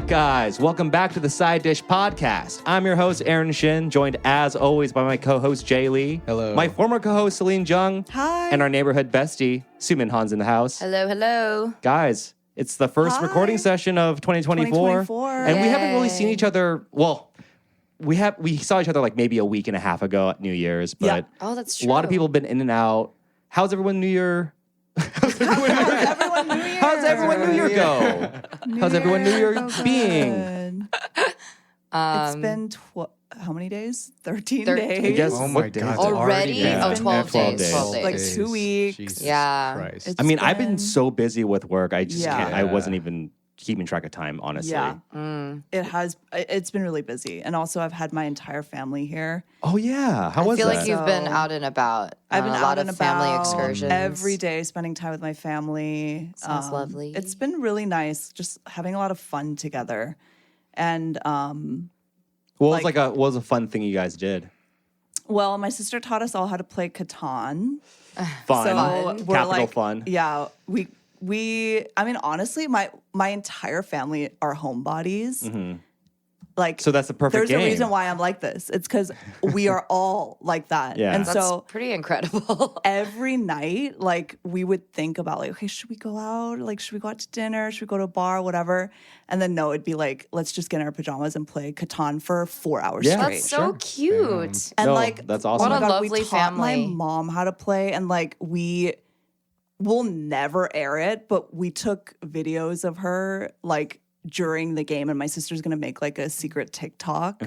right, guys. Welcome back to the Side Dish Podcast. I'm your host, Aaron Shin, joined as always by my co-host, Jay Lee. Hello. My former co-host, Seline Jung. Hi. And our neighborhood bestie, Sumin Han's in the house. Hello, hello. Guys, it's the first recording session of 2024. And we haven't really seen each other, well, we saw each other like maybe a week and a half ago at New Year's, but Oh, that's true. a lot of people have been in and out. How's everyone New Year? How's everyone New Year go? How's everyone New Year being? It's been how many days? 13 days. I guess. Oh my God. Already? Yeah. Oh, 12 12 days. 12 days. Like 2 weeks. Jesus Yeah. Christ. I mean, I've been so busy with work. I just can't. I Yeah. wasn't even keeping track of time, honestly. Yeah. It's been really busy. And also, I've had my entire family here. Oh, yeah. How I was feel that? like you've been out and about. I've been a out lot and of family about excursions. every day, spending time with my family. Sounds lovely. It's been really nice, just having a lot of fun together. And what was a fun thing you guys did? well, my sister taught us all how to play Catan. Fun. So we're Capital like, fun. Yeah, we. I mean, honestly, my entire family are homebodies. Like, So that's the perfect there's game. a reason why I'm like this. It's because we are all like that. Yeah. And That's so pretty incredible. every night, like, we would think about, like, okay, should we go out? Like, should we go out to dinner? Should we go to a bar? Whatever. And then no, it'd be like, let's just get in our pajamas and play Catan for 4 hours Yeah. straight. That's so cute. And No, like, that's oh awesome. my What a God, we lovely taught my family. mom how to play, and like we'll never air it, but we took videos of her like during the game, and my sister's gonna make like a secret TikTok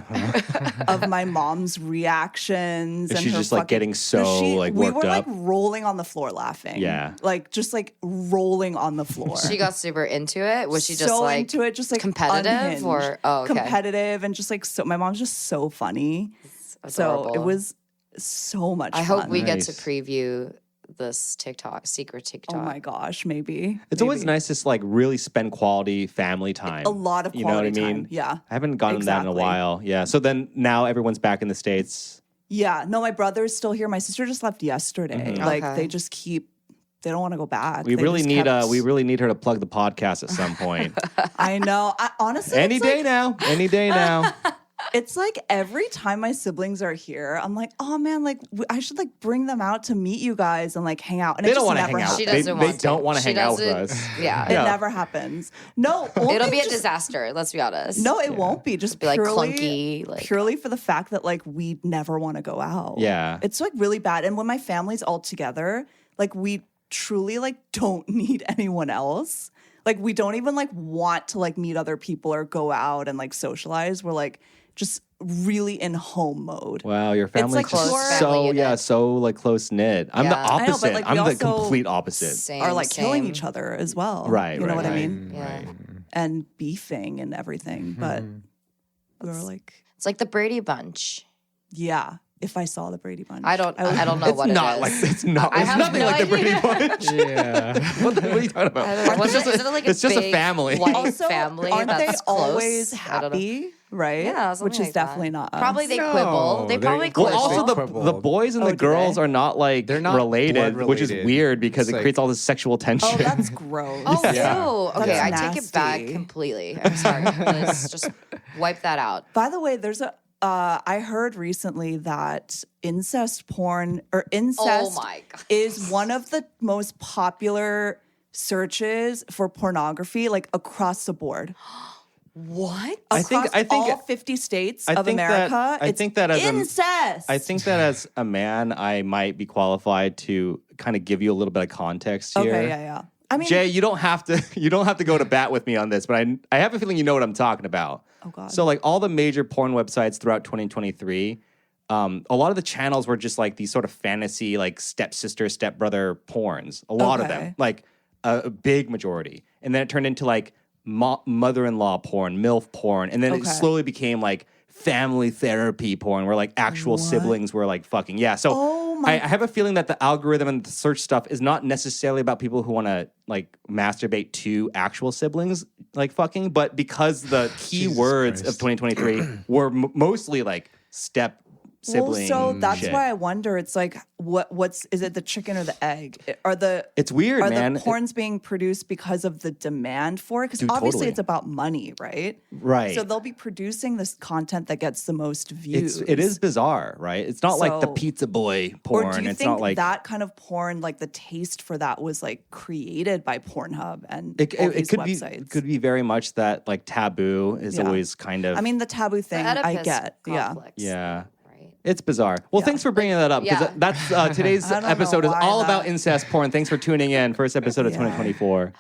of my mom's reactions. Is and she her just, like, getting so, like, we worked were like up? rolling on the floor laughing. Yeah. like just like rolling on the floor. She got super into it. Was she just so like into it, just like competitive unhinged. or okay. Competitive, and just like so. My mom's just so funny. So Adorable. it was so much I fun. hope we get to Nice. preview this secret TikTok. Oh my gosh, maybe. It's always nice to like really spend quality family time. A lot of You know what I quality mean? time. Yeah. I haven't gotten that in a Exactly. while. Yeah. So then now everyone's back in the States. Yeah. No, my brother's still here. My sister just left yesterday. Like Okay. they just they don't want to go back. We They really just need kept- we really need her to plug the podcast at some point. I know. Honestly, Any it's day like, now. Any day now. it's like every time my siblings are here, I'm like, oh man, like I should like bring them out to meet you guys and like hang out. And They it don't just want to never hang out. She happens. doesn't They want don't to. want to She hang out with doesn't- us. Yeah. It Yeah. never happens. No, It'll only be a just- disaster. Let's be honest. No, it won't be. Just be like purely, clunky, like- purely for the fact that like we never want to go out. Yeah. It's like really bad. And when my family's all together, like we truly like don't need anyone else. Like we don't even like want to like meet other people or go out and like socialize. We're like just really in home mode. Wow, your family's like just pure- so family unit. so like close knit. I'm the Yeah. I know, but, opposite. like, we I'm the also- complete opposite. Same, Are like killing same. each other as well. Right, You know right, what I right. mean? Yeah. And beefing and everything. But we were like, It's like the Brady Bunch. yeah, if I saw the Brady Bunch. I don't know It's what not it is. like it's not. I It's have nothing no like the Brady idea. Bunch. Yeah. What are you talking about? I don't know. It's just Isn't it like a it's just a big family. white Also, family aren't they that's close? always I don't know. happy? Right? Yeah, something Which is like that. definitely not us. Probably they No, quibble. They they- probably Well, quibble. also Quibble. the boys and Oh, the do girls they? are not like They're not related, blood which is related. weird because It's it like- creates all this sexual tension. Oh, that's gross. Oh, Yeah. ew. Okay, That's I take it back nasty. completely. I'm sorry. Let's just wipe that out. By the way, there's a. I heard recently that incest porn or incest Oh my God. is one of the most popular searches for pornography, like across the board. What? I think- Across all 50 states I of think that- America. I it's think that as a- incest. I think that as a man, I might be qualified to kind of give you a little bit of context here. Okay, yeah. I mean, Jay, you don't have to go to bat with me on this, but I have a feeling you know what I'm talking about. Oh, God. So like all the major porn websites throughout 2023, a lot of the channels were just like these sort of fantasy like stepsister, stepbrother porns. A lot of Okay. them, like a big majority, and then it turned into like mother-in-law porn, MILF porn, and then it Okay. slowly became like family therapy porn where like actual siblings were like fucking. Yeah. So Oh my- I have a feeling that the algorithm and the search stuff is not necessarily about people who want to like masturbate to actual siblings like fucking, but because the key Jesus words Christ. of 2023 were mostly like sibling. Well, so that's shit. why I wonder. It's like, what's is it the chicken or the egg? It's weird, are man. the porns being produced because of the demand for it? Because Dude, obviously totally. it's about money, right? Right. So they'll be producing this content that gets the most views. It is bizarre, right? It's not like the So- pizza boy porn. Or do you it's think not like that kind of porn, like the taste for that, was like created by Pornhub and it all these could websites? could be very much that like taboo is Yeah. always kind of. I mean, the taboo The thing, I Oedipus get. Yeah. complex. Yeah. Right. It's bizarre. Well, thanks for bringing that up because yeah. that's today's I don't know episode is why all that- about incest porn. Thanks for tuning in. First episode of Yeah. 2024.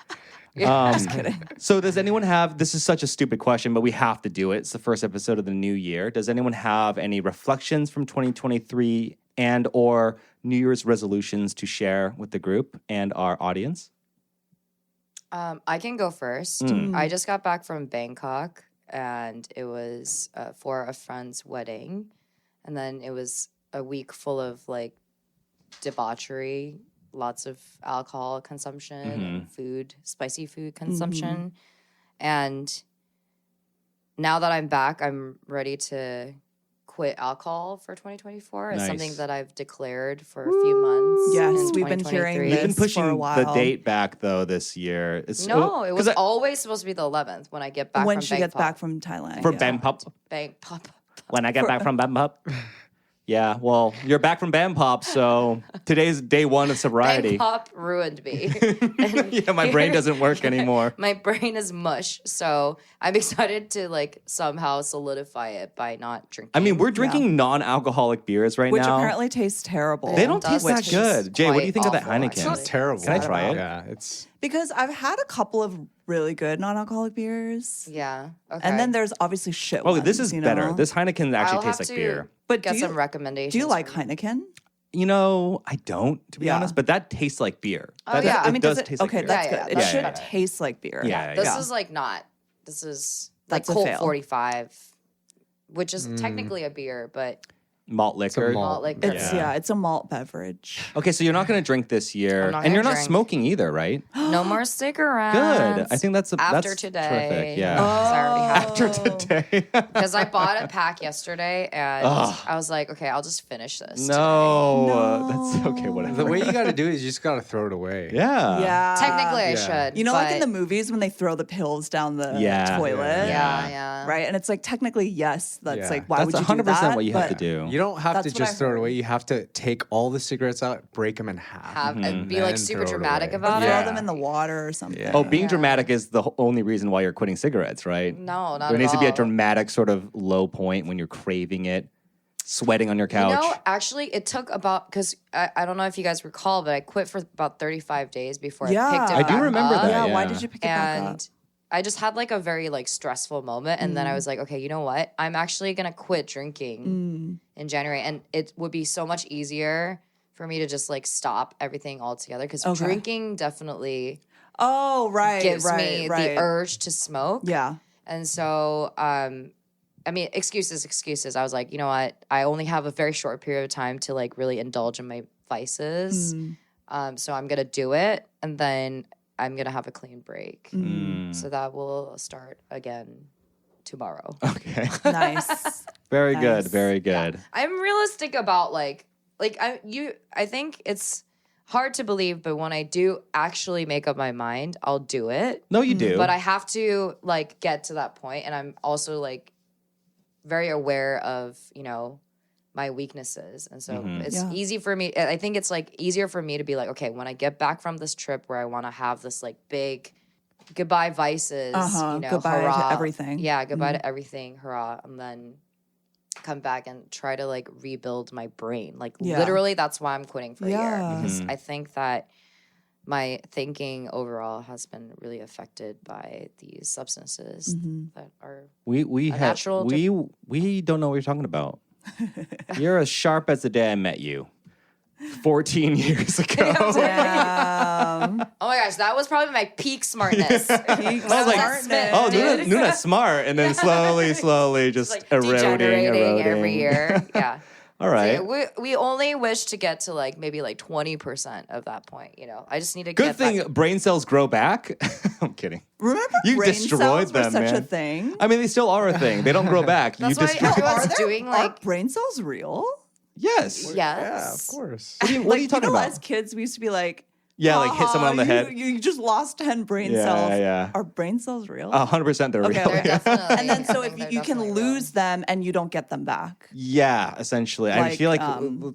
Just kidding. So does anyone have, this is such a stupid question, but we have to do it. It's the first episode of the new year. Does anyone have any reflections from 2023 and or New Year's resolutions to share with the group and our audience? I can go first. I just got back from Bangkok, and it was for a friend's wedding, and then it was a week full of like debauchery, lots of alcohol consumption, and food, spicy food consumption, and now that I'm back, I'm ready to quit alcohol for 2024. It's Nice. something that I've declared for a few months. Yes, in we've been hearing 2023. You've been this for a pushing the while. date back though this year. No, it was 'cause always supposed to be the 11th when I get back When from she gets Bangkok. back from Thailand. for yeah. Bangkok. Bangkok. When I get back from Bangkok. Yeah, well, you're back from Bangkok, so today's day one of sobriety. Bangkok ruined me. Yeah, my brain doesn't work anymore. My brain is mush, so I'm excited to like somehow solidify it by not drinking. I mean, we're drinking non-alcoholic beers right Which now. apparently tastes terrible. They don't does taste that taste good. Jay, what do you think of that quite Heineken? awful, It's not actually. terrible. Can I try it? Yeah, it's Because I've had a couple of really good non-alcoholic beers. Yeah. Okay. And then there's obviously shit Oh, ones, this is you better. know? This Heineken actually I'll tastes have like to beer. But get do some you- recommendations. Do you like from you. Heineken? You know, I don't, to be Yeah. honest, but that tastes like beer. Oh, That, yeah. it I mean, does does it? taste like Okay, beer. that's Yeah, good. yeah, It that's should better. taste like beer. Yeah, This yeah. is like not. This is That's a like Colt fail. 45, which is technically a beer, but Malt liquor. malt. liquor. It's a malt beverage. Okay, so you're not going to drink this year, I'm not and you're gonna not drink. smoking either, right? No more cigarettes. Good. I think that's after that's today. terrific. Yeah. 'cause I already have After today. because I bought a pack yesterday, and Ugh. I was like, okay, I'll just finish this. No, that's okay. Whatever. the way you got to do it is you just got to throw it away. Yeah. Yeah. Technically, I Yeah. should. You know, like in but- the movies when they throw the pills down the Yeah. toilet. Yeah. Right? And it's like technically, yes, that's Yeah. like, why That's would you 100% do that? what you have to But do. You don't have That's to what I just throw it heard. away. You have to take all the cigarettes out, break them in half. Have and be then like super throw it dramatic away. about Throw it. them in the water or something. Yeah. Oh, being dramatic is the only reason why you're quitting cigarettes, right? No, not There at needs to be a all. dramatic sort of low point when you're craving it, sweating on your couch. You know, actually, it took about because I don't know if you guys recall, but I quit for about 35 days before Yeah. I picked it I back do remember up. that. Yeah, why Yeah. did you pick it back up? And I just had like a very like stressful moment, and then I was like, okay, you know what? I'm actually gonna quit drinking in January, and it would be so much easier for me to just like stop everything altogether because Okay. drinking definitely Oh, right. gives right, me right. the urge to smoke. Yeah. And so, I mean, excuses. I was like, you know what? I only have a very short period of time to like really indulge in my vices. So I'm going to do it. And then I'm going to have a clean break. So that will start again tomorrow. Okay. Nice. Very Nice. good. Very good. I'm realistic about I think it's hard to believe, but when I do actually make up my mind, I'll do it. No, you do. But I have to like get to that point, and I'm also like very aware of my weaknesses, and so it's Yeah. easy for me. I think it's like easier for me to be like, okay, when I get back from this trip where I want to have this like big goodbye vices, Goodbye to hurrah. everything. Yeah, goodbye to everything, hurrah, and then come back and try to like rebuild my brain. Like Yeah. literally, that's why I'm quitting for a year Yeah. because I think that my thinking overall has been really affected by these substances that are we a have natural we don't know what you're talking about. You're as sharp as the day I met you, 14 years ago. Damn. oh my gosh, that was probably my peak smartness. Peak I was like, smartness. oh, Dude. Nuna's smart, and then slowly just like eroding degenerating every year. Yeah. All right. So we only wish to get to like maybe like 20% of that point. I just need to Good get thing back. brain cells grow back. I'm kidding. Remember You brain destroyed cells were them, such man. a thing? I mean, they still are a thing. They don't grow back. That's you why destroy. everyone's Are doing are like brain cells real? Yes. Yes. Yeah, of course. What are you talking about? As kids, we used to be like, Yeah, like hit someone on the head. You just lost 10 brain Yeah, cells. yeah. Are brain cells real? 100% they're Okay, real. okay. They're definitely. And then so I if think they're you can definitely real. lose them and you don't get them back. Yeah, essentially. I Like, feel like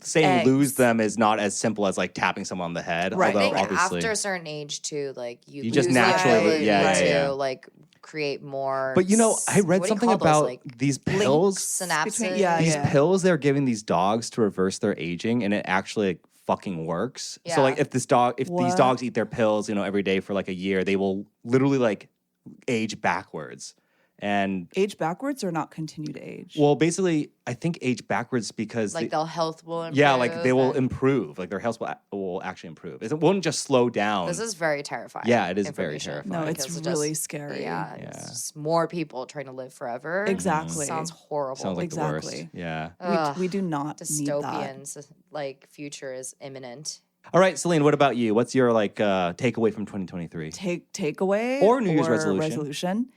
saying lose eggs. them is not as simple as like tapping someone on the head. Right. Although I think obviously, after a certain age too, like you just lose naturally- the ability yeah, to yeah. like create more. but you know, I read what do you something call those, about like, these pills. synapses. These pills they're giving these dogs to reverse their aging, and it actually like, fucking works. So Yeah. like if these What? dogs eat their pills, you know, every day for like a year, they will literally like age backwards. And Age backwards or not continue to age? well, basically, I think age backwards because Like their health will improve. yeah, like they will and- improve. Like their health will actually improve. It won't just slow down. This is very terrifying. Yeah, it is very information, terrifying. No, it's because it really just- scary. Yeah, Yeah. it's just more people trying to live forever. Exactly. Sounds horrible. Sounds like the worst. Exactly. Yeah. Ugh, We do not need that. dystopian like future is imminent. All right, Seline, what about you? What's your like takeaway from 2023? Takeaway Or New Year's resolution.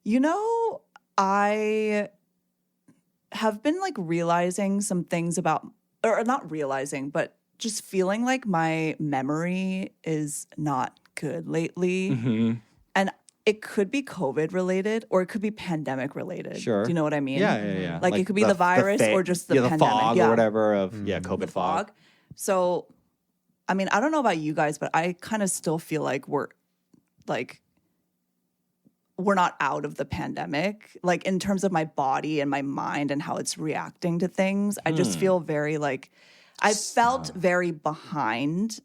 You know, I have been like realizing some things about, or not realizing, but just feeling like my memory is not good lately. Mm-hmm. And it could be COVID related or it could be pandemic related. Sure. Do you know what I mean? Yeah. Like, it could be the virus or just the pandemic. fog Yeah. or whatever of COVID The fog. fog. So, I mean, I don't know about you guys, but I kind of still feel like we're not out of the pandemic. Like in terms of my body and my mind and how it's reacting to things, I just feel very like I felt very behind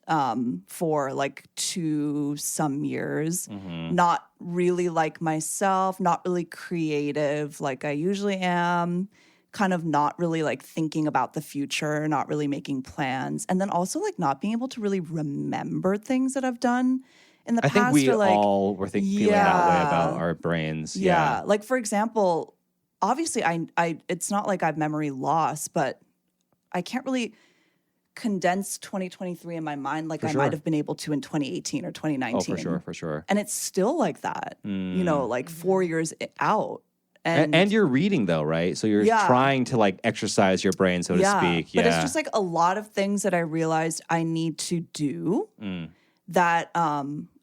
for like some years. Not really like myself, not really creative like I usually am. Kind of not really like thinking about the future, not really making plans. And then also like not being able to really remember things that I've done in the I past. think we or, like, all were feeling that way about our brains. yeah. Like for example, obviously I it's not like I have memory loss, but I can't really condense 2023 in my mind like I sure. might have been able to in 2018 or 2019. Oh, for sure. And it's still like that, you know, like 4 years out. And you're reading though, right? So you're Yeah. trying to like exercise your brain, so to speak. But it's just like a lot of things that I realized I need to do that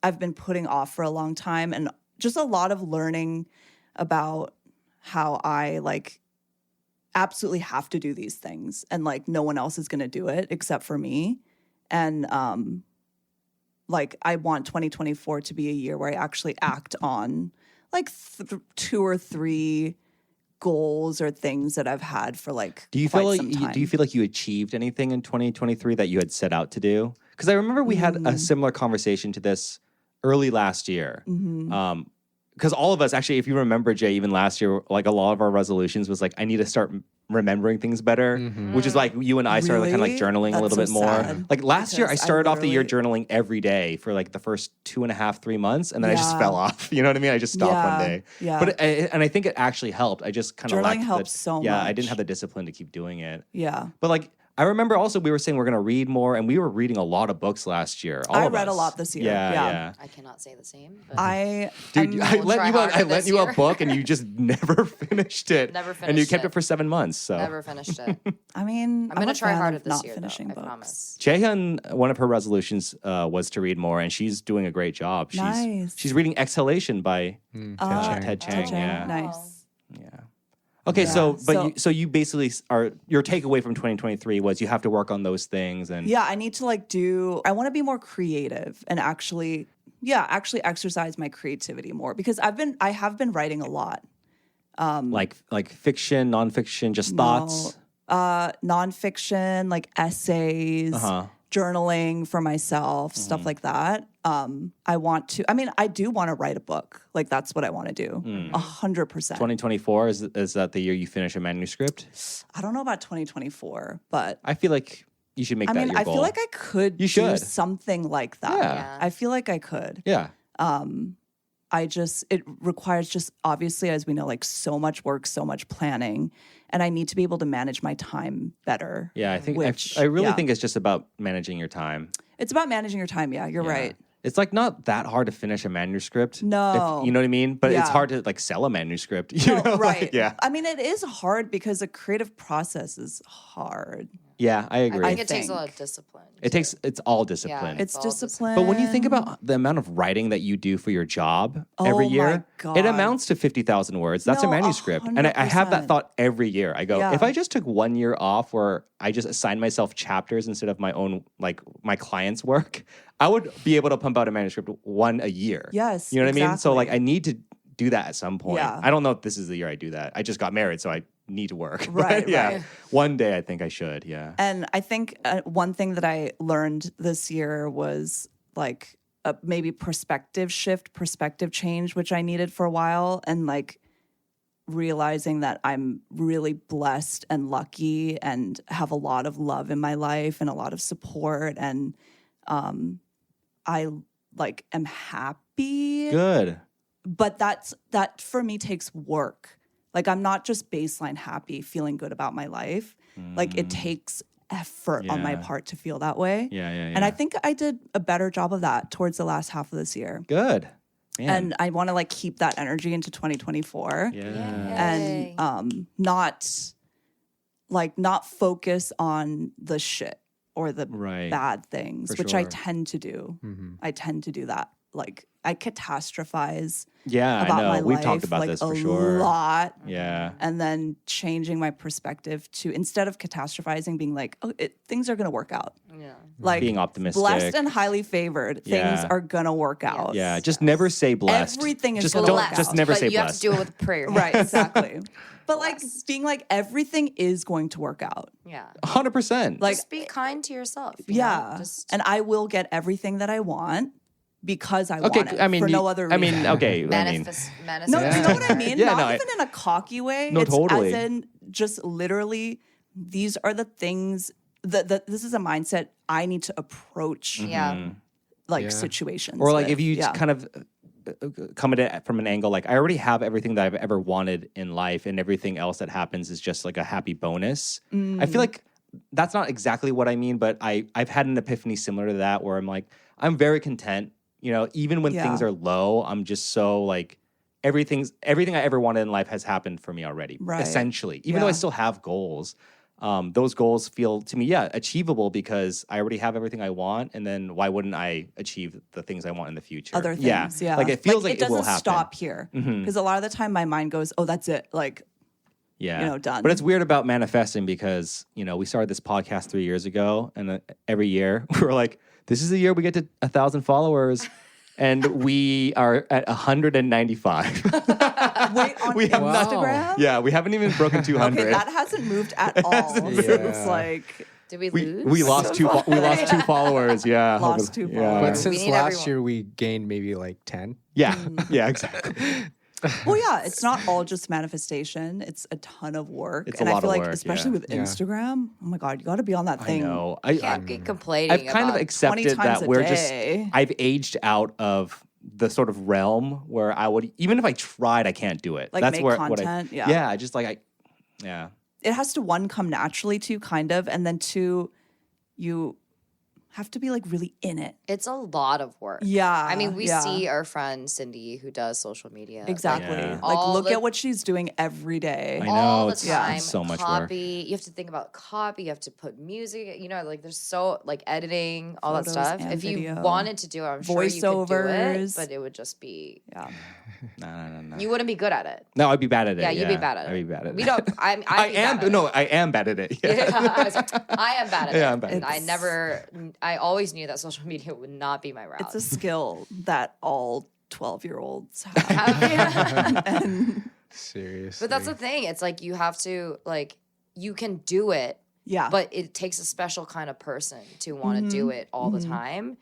I've been putting off for a long time, and just a lot of learning about how I like absolutely have to do these things, and like no one else is going to do it except for me. And like I want 2024 to be a year where I actually act on like 2 or 3 goals or things that I've had for like do you quite feel like some time. do you feel like you achieved anything in 2023 that you had set out to do? Because I remember we had a similar conversation to this early last year. Because all of us, actually, if you remember, Jay, even last year, like a lot of our resolutions was like, I need to start remembering things better, which is like you and I started kind of like Really? journaling a That's little bit so more. sad, Like last year, I because I started off the year literally- journaling every day for like the first 2.5, 3 months, and then I just Yeah. fell off. You know what I mean? I just stopped one day. Yeah. But and I think it actually helped. I just kind of Journaling helps so Yeah, I much. didn't have the discipline to keep doing it. Yeah. But like I remember also we were saying we're gonna read more, and we were reading a lot of books last year. All I of read a us. lot this year. Yeah, Yeah. yeah. I cannot say the same. But Dude, I will lent try you harder I lent this you a year. book and you just never finished it. Never And you finished kept it. it for 7 months. So never finished it. I mean, I'm gonna a try fan harder of this not year, though. finishing I books. promise. Jaehyun, one of her resolutions was to read more, and she's doing a great job. Nice. She's reading Exhalation by Ted Chiang. Ted Yeah. Nice. Yeah. Okay, Yeah. so you basically are your takeaway from 2023 was you have to work on those things and Yeah, I need to like I want to be more creative and actually exercise my creativity more because I have been writing a lot. like fiction, nonfiction, just thoughts. Nonfiction, like essays, journaling for myself, stuff like that. I do want to write a book. Like that's what I want to do. 100%. 2024 is that the year you finish a manuscript? I don't know about 2024, but I feel like you should make that your I goal. feel like I could You do should. something like that. Yeah. I feel like I could. yeah. It requires just obviously, as we know, like so much work, so much planning, and I need to be able to manage my time better. Yeah, I think Which, I really yeah. think it's just about managing your time. It's about managing your time. Yeah, you're right. It's like not that hard to finish a manuscript. No. You know what I mean? But it's Yeah. hard to like sell a manuscript. You No, know? Like, right. yeah. I mean, it is hard because the creative process is hard. Yeah, I agree. I think it takes a lot think. of discipline. It's all discipline. Yeah. It's all discipline. But when you think about the amount of writing that you do for your job Oh every my year, God. it amounts to 50,000 words. That's a No, manuscript. And I have that 100%. thought every year. I go, Yeah. if I just took 1 year off where I just assigned myself chapters instead of my own, like my client's work, I would be able to pump out a manuscript one a year. Yes, You know what I mean? So like exactly. I need to do that at some point. Yeah. I don't know if this is the year I do that. I just got married, so I need to work. But Right, yeah. right. One day I think I should. Yeah. And I think one thing that I learned this year was like maybe perspective shift, perspective change, which I needed for a while. And like realizing that I'm really blessed and lucky and have a lot of love in my life and a lot of support. And I like am happy. Good. But that for me takes work. Like I'm not just baseline happy, feeling good about my life. Like it takes effort on my Yeah. part to feel that way. Yeah. And I think I did a better job of that towards the last half of this year. Good. Man. And I want to like keep that energy into 2024 yeah. and not focus on the shit or the Right. bad things, For which I sure. tend to do. I tend to do that. Like I catastrophize Yeah, about I know. my We've life talked about like this a for sure. lot. Yeah. And then changing my perspective to instead of catastrophizing, being like, oh, things are going to work out. Yeah. Like Being optimistic. blessed and highly favored, Yeah. things are going to work out. Yeah. Just never say blessed. Everything is just gonna don't work just out. never But say you have blessed. to do it with prayer. Right, exactly. But like being like everything is going to work out. Yeah. 100%. Like Just be kind to yourself. you yeah, know? Just and I will get everything that I want because I okay, want it I mean for you- no other reason. I mean, okay, I mean manifest. No, you know what I mean? Yeah, Not no, even in a cocky way. No, it's totally. as in just literally these are the things that this is a mindset I need to approach Yeah. like Yeah. situations. or like with. if you Yeah. kind of come at it from an angle like I already have everything that I've ever wanted in life and everything else that happens is just like a happy bonus. I feel like that's not exactly what I mean, but I've had an epiphany similar to that where I'm like, I'm very content. You know, even when Yeah. things are low, I'm just so like everything I ever wanted in life has happened for me already. Right. Essentially. Even though I Yeah. still have goals. Those goals feel to me, yeah, achievable because I already have everything I want, and then why wouldn't I achieve the things I want in the future? other things. Yeah. like it feels like it it doesn't will happen. stop here. Because a lot of the time my mind goes, oh, that's it. Like, Yeah, you know, done. But it's weird about manifesting because we started this podcast 3 years ago, and every year we're like, this is the year we get to 1,000 followers. And we are at 195. wait, on We have not- Instagram? Yeah, we haven't even broken 200. Okay, that hasn't moved at all since Yeah. like Did we we lose? we lost two followers. Yeah, Lost two Yeah. followers. But We since need last everyone. year, we gained maybe like 10. Yeah, yeah, exactly. well, yeah, it's not all just manifestation. It's a ton of work. It's and a I lot feel of like, work, especially yeah. with Instagram, oh my God, you got to be on that I thing. know. Can't be complaining. I've kind of about- accepted 20 times that a we're day. just. I've aged out of the sort of realm where I would, even if I tried, I can't do it. Like, That's make where content, yeah. yeah, I just like yeah. It has to, one, come naturally to you, kind of, and then two, you have to be like really in it. It's a lot of work. Yeah. I mean, we yeah. see our friend Cindy who does social media. like, Exactly. Yeah. Like, all look the- at what she's doing every day. I know, all the it's time. so much work. copy. You have to think about copy. You have to put music. Like there's so like editing, all Photos that stuff. and If you video. wanted to do it, I'm sure you could do it, Voiceovers. but it would just be Yeah. No. you wouldn't be good at it. No, I'd be bad at it. Yeah, you'd be bad at it. I'd be bad at it. We don't. I am bad at it. I am bad at it. Yeah. Yeah, I was like, I am bad at it. Yeah, I'm bad And at I always knew that social media would not be my route. It's a skill that all 12-year-olds have. Yeah. and Seriously. But that's the thing. It's like you have to you can do it, yeah. but it takes a special kind of person to want to do it all the time.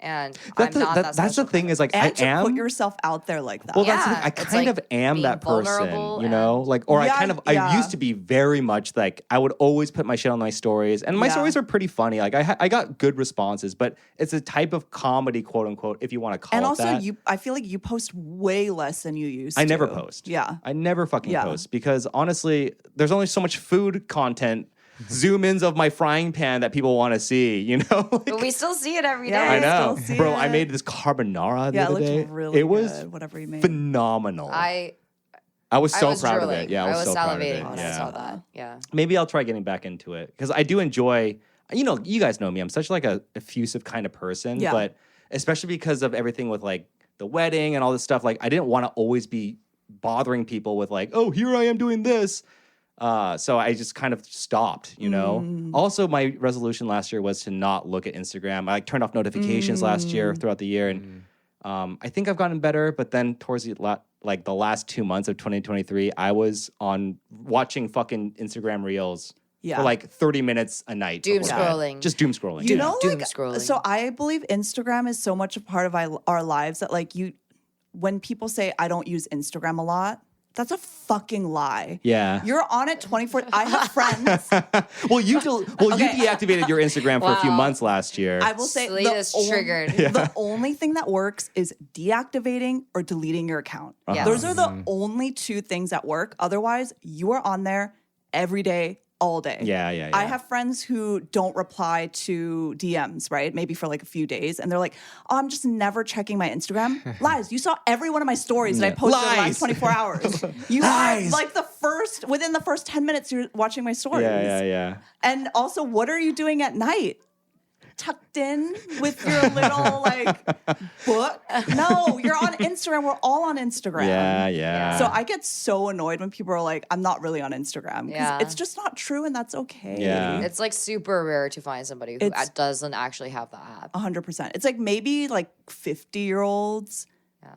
And That's I'm not that that's the special thing kind is like and I to am. put yourself out there like that. Well, that's the Yeah, thing. I it's kind like of am being that person, vulnerable you know? and- Like, or Yeah, I yeah. used to be very much like, I would always put my shit on my stories. And my Yeah. stories are pretty funny. Like, I got good responses, but it's a type of comedy, quote unquote, if you want to call And it also, that. I feel like you post way less than you used to. I never post. Yeah. I never fucking Yeah. post because honestly, there's only so much food content zoom ins of my frying pan that people want to see, you know? Like, But we still see it every day. Yeah, I know. still see Bro, it. I made this carbonara the Yeah, it other looked day. really it was good, whatever you made. phenomenal. I was so was proud drooling. of it. Yeah, I was so proud of it. salivating when I Yeah. saw that. Yeah. Maybe I'll try getting back into it because I do enjoy. You know, you guys know me. I'm such like a effusive kind of person, Yeah. but especially because of everything with like the wedding and all this stuff. Like, I didn't want to always be bothering people with like, oh, here I am doing this. So I just kind of stopped. You know. Also, my resolution last year was to not look at Instagram. I like, turned off notifications last year throughout the year, and I think I've gotten better. But then towards the last 2 months of 2023, I was on watching fucking Instagram reels for like 30 minutes a night. Doom before bed. scrolling. Just doom scrolling. You know, Doom like, scrolling. so I believe Instagram is so much a part of our lives that like when people say I don't use Instagram a lot, that's a fucking lie. Yeah. You're on it 24. I have friends. Well, you deactivated your Instagram for a few Wow. months last year. I will say Celine is triggered. the only thing that works is deactivating or deleting your account. Yes. Those are the only two things that work. Otherwise, you are on there every day, all day. Yeah. I have friends who don't reply to DMs, right? Maybe for like a few days. And they're like, oh, I'm just never checking my Instagram. Lies. You saw every one of my stories that I posted in the Lies. last 24 hours. You Lies. are like within the first 10 minutes, you're watching my stories. Yeah. And also, what are you doing at night? Tucked in with your little like book? No, you're on Instagram. We're all on Instagram. Yeah. So I get so annoyed when people are like, I'm not really on Instagram. Because Yeah. it's just not true and that's okay. Yeah. It's like super rare to find somebody who It's- doesn't actually have the app. 100%. It's like maybe like 50-year-olds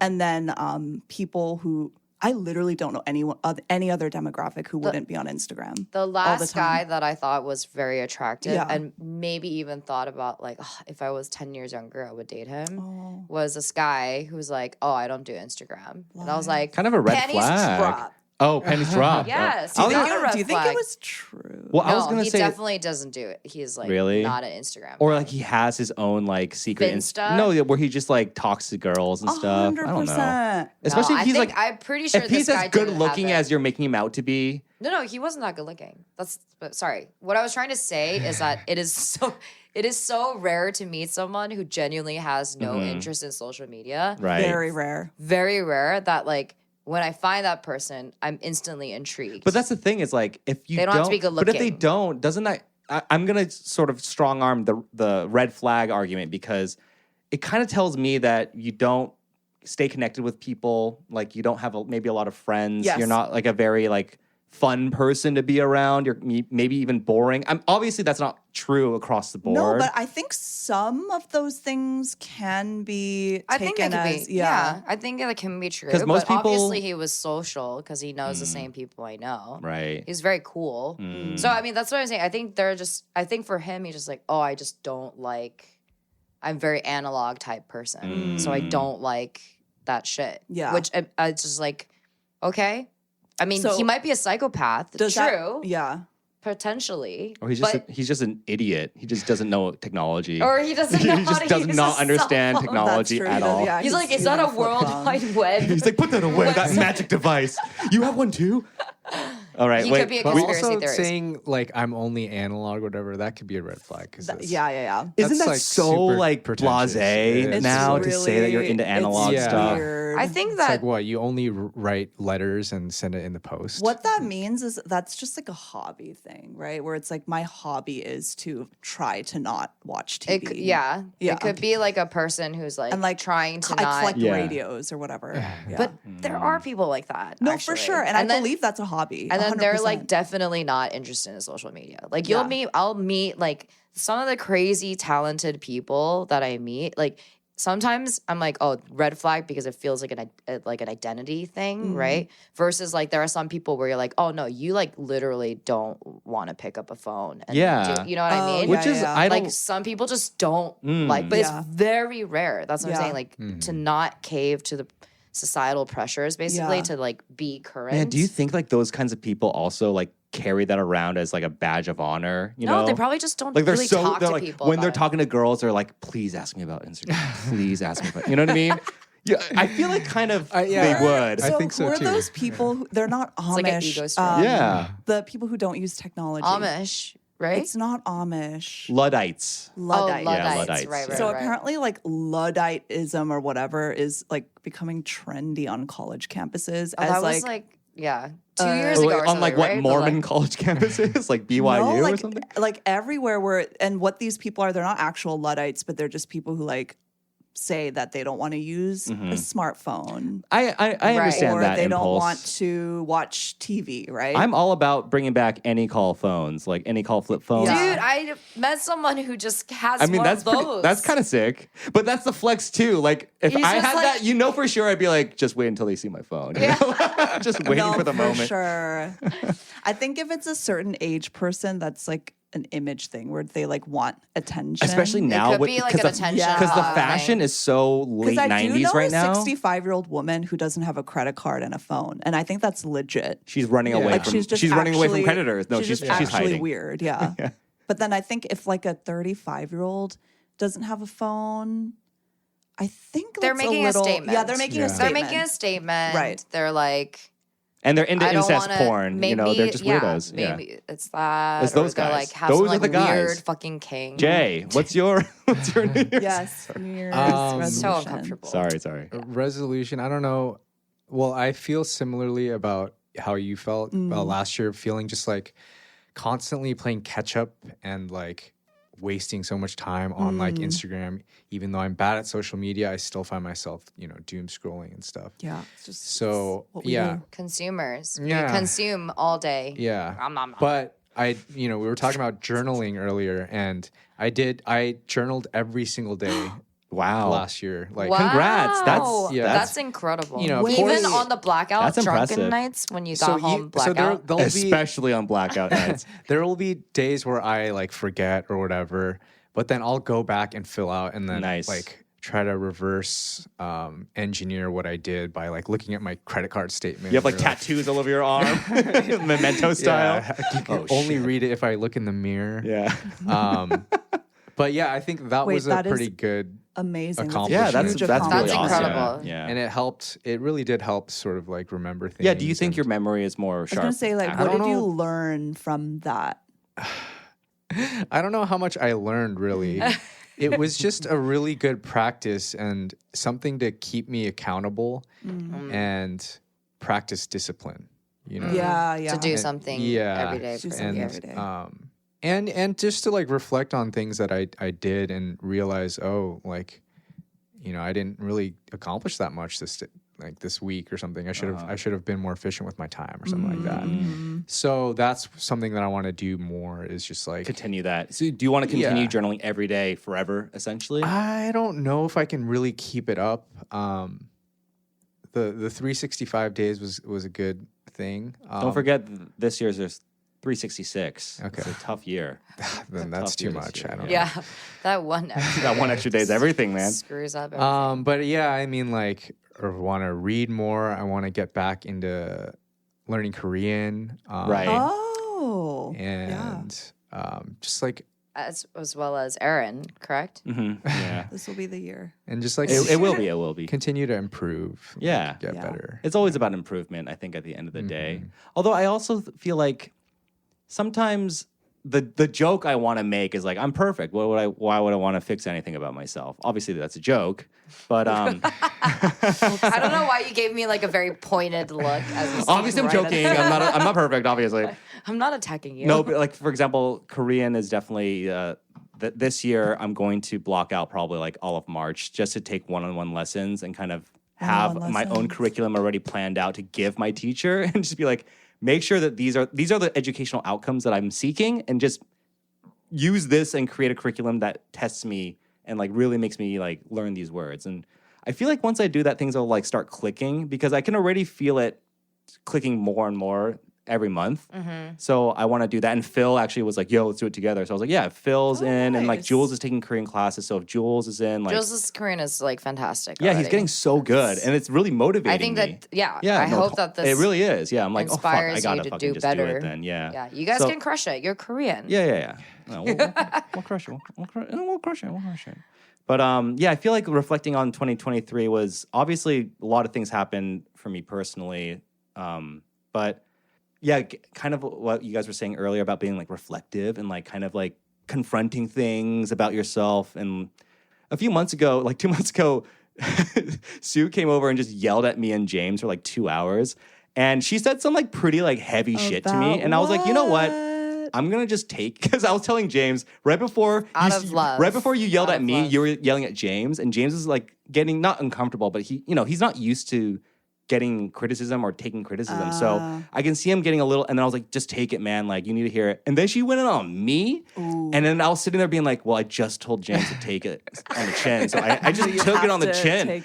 and then people who I literally don't know any other demographic who wouldn't be on Instagram. The last time. guy that I thought was very attractive Yeah. and maybe even thought about like, "Oh, if I was 10 years younger, I would date him Oh. was this guy who was like, oh, I don't do Instagram. And I was like, Kind of a red panties flag. drop. Oh, pennies drop. Yes. Oh. Do Not you, a red do you think flag. it was true? Well, I was No, gonna he say, definitely doesn't do it. He's like Really? not an Instagram. or guy. like he has his own like secret. Finsta? No, where he just like talks to girls and stuff. 100%. I don't know. No, Especially if I he's think, like, I'm pretty sure if this he's guy as good didn't looking have it. as you're making him out to be. No, he wasn't that good looking. But sorry. What I was trying to say is that it is so rare to meet someone who genuinely has no interest in social media. Right. Very rare. Very rare that like when I find that person, I'm instantly intrigued. But that's the thing is like if you They don't have to be good but if they looking. don't, doesn't that? I'm gonna sort of strong arm the red flag argument because it kind of tells me that you don't stay connected with people. Like you don't have maybe a lot of friends. Yes. You're not like a very like fun person to be around. You're maybe even boring. Obviously that's not true across the board. No, but I think some of those things can be taken I think it could as be. Yeah, I think that can be true. 'Cause most but people- obviously he was social because he knows the same people I know. right. He's very cool. So I mean, that's what I'm saying. I think for him, he's just like, oh, I just don't like. I'm very analog type person, so I don't like that shit. Yeah. which it's just like, okay. I mean, So- he might be a psychopath. Does True, that, yeah. potentially. Or he's just an idiot. He just doesn't know technology. Or he doesn't know he how just to does use not a understand cell phone. technology That's true. at He does- all. yeah, He's like, is he's that on a flip World phone. Wide Web? He's like, put that away, that magic device. You have one too? All right, He wait. could be a But conspiracy also theorist. saying like I'm only analog, whatever, that could be a red flag. Yeah. Isn't That's, that like, so super like pretentious. blasé It's now to say that you're into analog it's stuff? Weird. I think It's that like what you only write letters and send it in the post. What that means is that's just like a hobby thing, right? Where it's like my hobby is to try to not watch TV. it could, yeah. Yeah. It could be like a person who's like, And like trying to I not. collect Yeah. radios or whatever. Yeah. But there are people like that. no, actually. for sure. And I then, believe that's a hobby. And then they're like 100%. definitely not interested in social media. Like Yeah. I'll meet like some of the crazy talented people that I meet. Like sometimes I'm like, oh, red flag because it feels like an identity thing, Mm-hmm. right? Versus like there are some people where you're like, oh no, you like literally don't want to pick up a phone. And Yeah. you know what I Oh, mean? Which is, yeah. I don't. Like some people just don't Mm. like, but Yeah. it's very rare. That's what Yeah. I'm saying. Like to not cave to the societal pressures, basically, Yeah. to like be current. Man, do you think like those kinds of people also like carry that around as like a badge of honor? You no, know, they probably just don't like they're really so talk they're to like people when they're about it. talking to girls, they're like, please ask me about Instagram. Please ask me about. You know what I mean? Yeah, I feel like kind of yeah. they would. I think so, who are too. those people? They're not Amish. like an ego stroke. Yeah. The people who don't use technology. Amish, right? It's not Amish. Luddites. Luddite. Yeah, Luddites, Right, yeah. So right. apparently, like Ludditism or whatever is like becoming trendy on college campuses. Oh, as that was like 2 years Oh, ago. wait, Or on like something, what right? Mormon college campuses, like BYU no, like, or something. like everywhere where and what these people are, they're not actual Luddites, but they're just people who like say that they don't want to use a smartphone. I understand or that they impulse. don't want to watch TV, right? I'm all about bringing back any call phones, like any call flip phones. Yeah. Dude, I met someone who just has I mean, one that's of those. that's kind of sick, but that's the flex too. Like, if He's I just had like- that, you know, for sure, I'd be like, just wait until they see my phone. You know? Just waiting no, for the moment. Sure. I think if it's a certain age person, that's like an image thing where they like want attention. Especially now, could be like an attention because the hog fashion thing. is so late because I do know '90s right a now. 65-year-old woman who doesn't have a credit card and a phone, and I think that's legit. She's running away Like from. she's running away from actually- creditors. No, she's just actually hiding. weird. Yeah. But then I think if like a 35-year-old doesn't have a phone, I think They're that's making a little, statement. Yeah, they're making a Yeah. They're statement. making a statement. Right. They're like, And they're into I don't incest want porn. Maybe, You know, they're just weirdos. Yeah. Maybe it's that. It's or those they're guys. like have Those some are like the guys. weird fucking king. Jay, what's your New Year's? Yes, New Year's So resolution. So uncomfortable. Sorry. Resolution. I don't know. Well, I feel similarly about how you felt last year, feeling just like constantly playing catch up and like wasting so much time on like Instagram. Even though I'm bad at social media, I still find myself, doom scrolling and stuff. Yeah, it's just So what we yeah, do. Consumers. Yeah. We consume all day. yeah. Nom, nom, nom. But we were talking about journaling earlier, and I journaled every single day Wow. last year. Like, Wow. Congrats. That's- Yeah. That's incredible. Of Even course- on the blackout That's drunken impressive. nights when you got home so blackout. there'll be Especially on blackout nights. there will be days where I like forget or whatever, but then I'll go back and fill out and then Nice. like try to reverse engineer what I did by like looking at my credit card statement. You have like or, tattoos all over your arm, memento style. Yeah, you can only read it if I look in the mirror. Yeah. But yeah, I think that Wait, was a that is pretty good, amazing. accomplishment. Yeah, that's Huge really accomplishment. awesome. incredible. Yeah. and it helped. It really did help sort of like remember things. Yeah. Do you think and- your memory is more I was sharp? gonna say, like, I what don't did you know. learn from that? I don't know how much I learned really. It was just a really good practice and something to keep me accountable and practice discipline. Yeah, yeah. to do something yeah. every day. Do for something you. every day. And just to like reflect on things that I did and realize, like, I didn't really accomplish that much this week or something. I should have been more efficient with my time or something like that. So that's something that I want to do more is just like Continue that. So, do you want to continue Yeah. journaling every day forever, essentially? I don't know if I can really keep it up. The 365 days was a good thing. Don't forget, this year's there's 366. Okay. It's a tough year. Then that's tough too year this much. year, I don't know. Yeah, that one extra That one extra day is everything, man. screws up everything. But yeah, I mean, like, I want to read more. I want to get back into learning Korean. Right. Oh, yeah. And just like, as well as Aaron, correct? Yeah. This will be the year. and just like It will be. It will be. continue to improve. Yeah. Get Yeah. better. It's always about improvement, I think, at the end of the day. Although I also feel like sometimes the joke I want to make is like, I'm perfect. Why would I want to fix anything about myself? Obviously, that's a joke. But I don't know why you gave me like a very pointed look. As obviously, I'm right at joking. I'm not perfect, obviously. I'm not attacking you. No, but like, for example, Korean is definitely this year I'm going to block out probably like all of March just to take one-on-one lessons and kind of have One-on-one my own lessons. curriculum already planned out to give my teacher and just be like, make sure that these are the educational outcomes that I'm seeking and just use this and create a curriculum that tests me and like really makes me like learn these words. And I feel like once I do that, things will like start clicking because I can already feel it clicking more and more every month. So I want to do that. And Phil actually was like, yo, let's do it together. So I was like, yeah, if Phil's in and like nice. Jules is taking Korean classes. So if Jules is in, like, Jules' Korean is like fantastic. yeah, he's already. getting so good. And it's really motivating I think me. that yeah. Yeah, I no, hope that this it really is. Yeah, I'm like, oh fuck, I inspires gotta you to fucking do just better. do it then. Yeah. Yeah, you guys So- can crush it. You're Korean. Yeah. No, we'll crush it. We'll crush it. But yeah, I feel like reflecting on 2023 was obviously a lot of things happened for me personally. But kind of what you guys were saying earlier about being like reflective and like kind of like confronting things about yourself. And a few months ago, like 2 months ago, Sue came over and just yelled at me and James for like 2 hours. And she said some like pretty like heavy shit to me. And I was like, you know what? I'm going to just take, because I was telling James right before you yelled at me, you were yelling at James, and James is like getting not uncomfortable, but he's not used to getting criticism or taking criticism. So I can see him getting a little, and then I was like, just take it, man. Like, you need to hear it. And then she went in on me. Ooh. And then I was sitting there being like, well, I just told James to take it on the chin. So I just took it on the chin.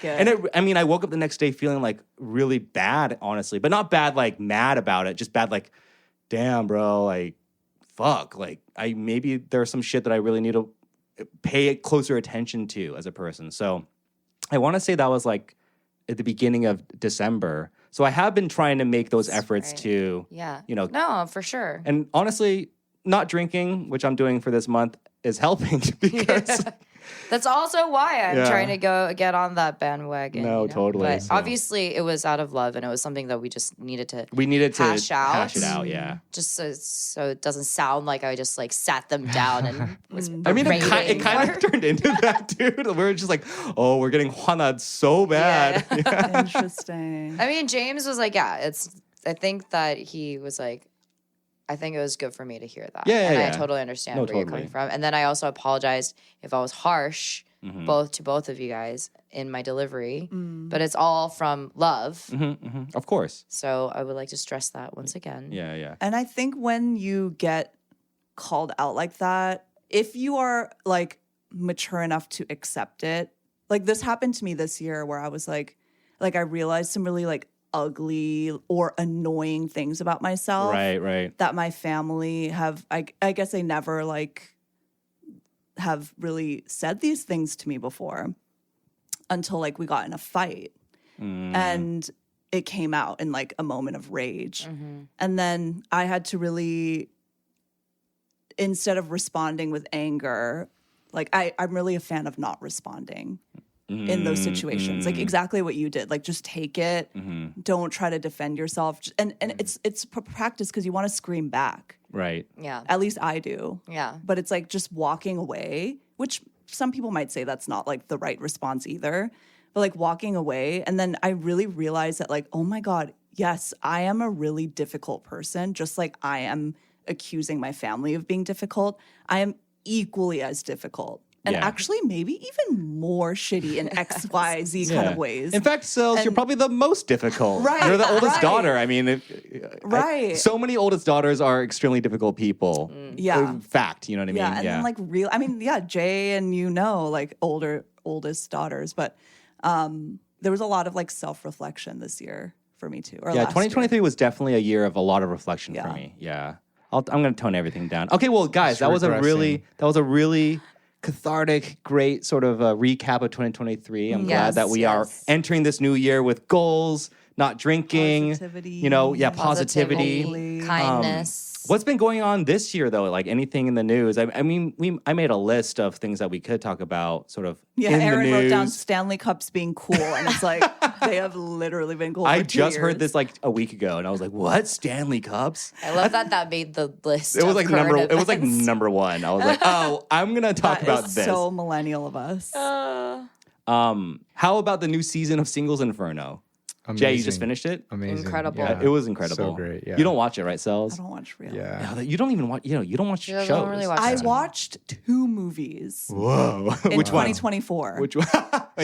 And I woke up the next day feeling like really bad, honestly, but not bad, like mad about it, just bad, like, damn, bro, like, fuck. Like, maybe there's some shit that I really need to pay closer attention to as a person. So I want to say that was like, at the beginning of December. So I have been trying to make those efforts to, No, for sure. And honestly, not drinking, which I'm doing for this month, is helping because that's also why I'm trying to go get on that bandwagon. No, totally. But obviously it was out of love, and it was something that we just needed to hash it out, yeah. Just so it doesn't sound like I just like sat them down and was I mean, it kind of turned into that, dude. We're just like, oh, we're getting Juana'd so bad. Yeah. Interesting. I mean, James was like, I think that he was like, I think it was good for me to hear that. I totally understand where you're coming from. And then I also apologized if I was harsh, both of you guys in my delivery. But it's all from love. Of course. So I would like to stress that once again. Yeah. And I think when you get called out like that, if you are like mature enough to accept it, like this happened to me this year where I was like I realized some really like ugly or annoying things about myself. Right. That my family have, I guess they never like have really said these things to me before until like we got in a fight. And it came out in like a moment of rage. And then I had to really, instead of responding with anger, like I'm really a fan of not responding in those situations. Like exactly what you did. Like just take it. Don't try to defend yourself. And it's practice because you want to scream back. Right. Yeah. At least I do. Yeah. But it's like just walking away, which some people might say that's not like the right response either. But like walking away. And then I really realized that like, oh my God, yes, I am a really difficult person. Just like I am accusing my family of being difficult. I am equally as difficult. And actually maybe even more shitty in X, Y, Z kind of ways. In fact, Sils, you're probably the most difficult. Right. You're the oldest daughter. I mean, so many oldest daughters are extremely difficult people. Yeah. Fact, you know what I mean? Yeah, and then like Jay and like oldest daughters. But there was a lot of like self-reflection this year for me too. Or last 2023 year. was definitely a year of a lot of reflection for me. Yeah. I'm going to tone everything down. Okay, well, guys, that was a really cathartic, great sort of recap of 2023. I'm glad that we are entering this new year with goals, not drinking, positivity, kindness. What's been going on this year, though? Like anything in the news? I mean, I made a list of things that we could talk about, sort of. Yeah, in Aaron the news. wrote down Stanley Cups being cool, and it's like they have literally been cool. I for 2 just years. heard this like a week ago, and I was like, "What? Stanley Cups?" I love that made the list. It was like number. Events. It was like number one. I was like, "Oh, I'm gonna talk about this." So millennial of us. How about the new season of Singles Inferno? Amazing. Jay, you just finished it? Amazing. Incredible. It was incredible. So great. Yeah. You don't watch it, right, Sels? I don't watch real. Yeah. No, you don't even watch. You don't watch shows. Don't really watch I that. watched 2 movies Whoa! in Which one? 2024. Which one?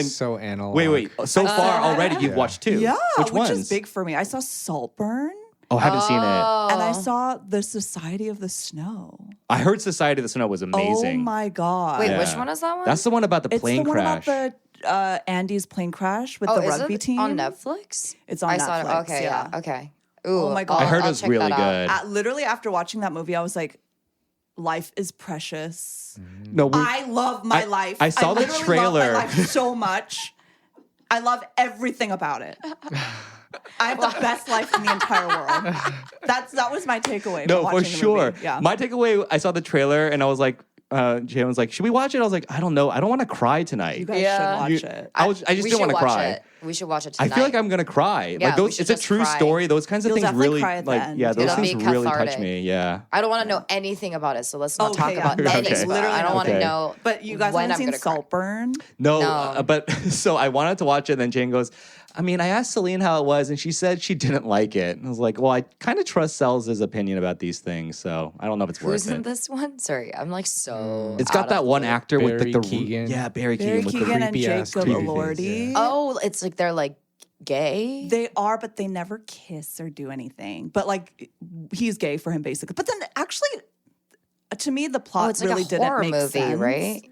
So analog. Wait. So far already, you've watched 2. Yeah, Which ones? is big for me. I saw Saltburn, Oh, I haven't seen it. and I saw The Society of the Snow. I heard Society of the Snow was amazing. Oh my God. Wait, Yeah. which one is that one? That's the one about the It's plane the one crash. about the Andy's plane crash with the is rugby it team. on Netflix? It's on I saw Netflix, it. Okay, yeah. Okay. Ooh, Oh my God. I heard it I'll was check really that out. good. Literally after watching that movie, I was like, life is precious. No, I love my life. I saw the literally trailer. love my life so much. I love everything about it. I have the best life in the entire world. That was my takeaway. No, from for watching the sure. movie. Yeah. My takeaway, I saw the trailer and I was like, Jay was like, should we watch it? I was like, I don't know. I don't want to cry tonight. You guys Yeah. should watch it. I just we didn't should want to watch cry. it. We should watch it I tonight. feel like I'm gonna cry. Yeah, like we those, should it's a just true cry. story. Those kinds of You'll things definitely really cry at the like end. yeah, those It'll things be really touch cathartic. me. Yeah. I don't want to know anything about it, so let's not Okay, talk yeah. about Okay. anything. It's literally I don't want to okay. know. But you guys when haven't I'm seen gonna cry. Saltburn? No, No. but so I wanted to watch it, and then Jane goes, I mean, I asked Seline how it was, and she said she didn't like it. And I was like, well, I kind of trust Sells' opinion about these things, so I don't know if it's Who's worth in it. this one? Sorry, I'm like so. It's got out that of one the- actor with like Barry the Keoghan. yeah, Barry Barry Keoghan with the Keoghan and creepy-ass Jacob creepy face, Elordi. yeah. Oh, it's like they're like gay. They are, but they never kiss or do anything. But like, he's gay for him basically. But then actually, to me, the plot Oh, it's like really a didn't horror make movie, sense. right?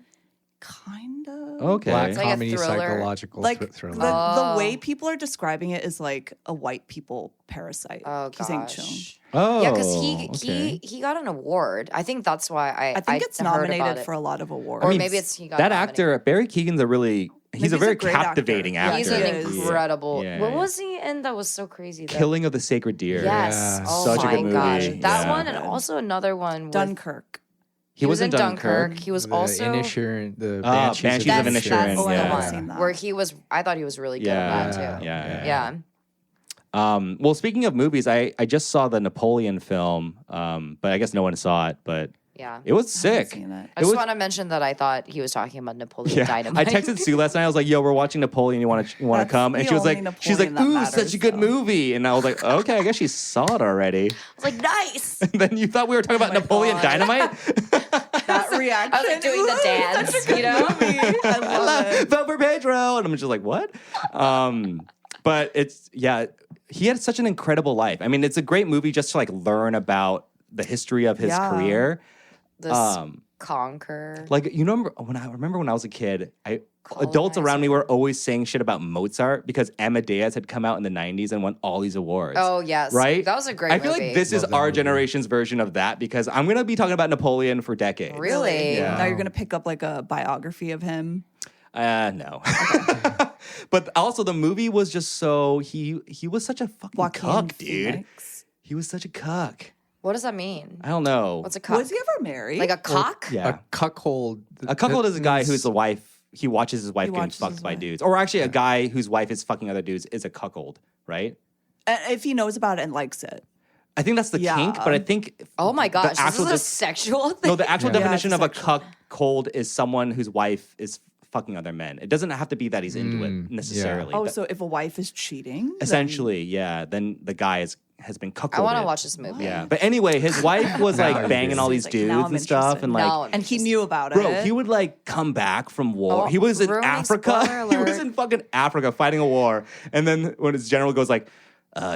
Kind of. Okay. Black It's like a comedy, thriller. psychological Like thriller. the way people are describing it is like a white people parasite. Oh Kissing Chung. gosh. Oh, Yeah, because okay. he got an award. I think that's why I think it's heard about nominated it. for a lot of awards. Or I mean, maybe it's he got that nominated. actor Barry Keoghan's a really he's He's a a very great actor. captivating Yeah, actor. He's he an is. incredible. Yeah, what yeah. was he in that was so crazy? That, Killing of the Sacred Deer. Yes. Yeah. Oh Such a my good movie. gosh. That Yeah. one and also another one. With, Dunkirk. He was in Dunkirk. He was the also Inisherin, the Ah, Banshees, Banshees of That's- Inisherin. oh, I yeah. haven't seen that. where he was. I thought he was really good Yeah. at that too. Yeah. Yeah. Well, speaking of movies, I just saw the Napoleon film, but I guess no one saw it. But Yeah. it was I haven't sick. seen it. I It just was- want to mention that I thought he was talking about Napoleon Yeah, Dynamite. I texted Sue last night. I was like, "Yo, we're watching Napoleon. You want to That's come?" And the she was like, only "She's like, Napoleon that ooh, such matters, a good though. movie." And I was like, "Okay, I guess she saw it already." I was like, nice. And then you thought we were talking about my Napoleon God. Dynamite? That reaction. I was like doing the Ooh, dance, such a good you know? movie. I love it. Vote for Pedro. And I'm just like, what? But it's, yeah, he had such an incredible life. I mean, it's a great movie just to like learn about the history of his Yeah. career. This conquer. Like, you remember when I was a kid, adults around me were always saying shit about Mozart because Amadeus had come out in the 90s and won all these awards. Oh yes, Right? That was a great I feel movie. like this is Love that our movie. generation's version of that because I'm going to be talking about Napoleon for decades. Really? Yeah. Now you're gonna pick up like a biography of him. No. But also the movie was just so he was such a fucking Joaquin cuck, dude. Phoenix. He was such a cuck. What does that mean? I don't know. What's a cock? Was he ever married? Like a cock? yeah. A cuckold. A cuckold is a guy who's the wife. He watches his wife He getting watches fucked his by wife. dudes. Or actually a guy whose wife is fucking other dudes is a cuckold, right? If he knows about it and likes it. I think that's the Yeah. kink, but I think Oh my gosh, this actual is a dis- sexual thing. no, the actual Yeah, definition it's of a sexual. cuckold is someone whose wife is fucking other men. It doesn't have to be that he's into it necessarily. Oh, But so if a wife is cheating, then- essentially, yeah, then the guy has been cuckolded. I want to watch this movie. Yeah, but anyway, his wife was Now like I'm banging all these Like, dudes now I'm and stuff, interested. and like, Now I'm and he interested. knew about it. bro, he would like come back from war. Oh, He was in ruining Africa. spoiler He was alert. in fucking Africa fighting a war, and then when his general goes like,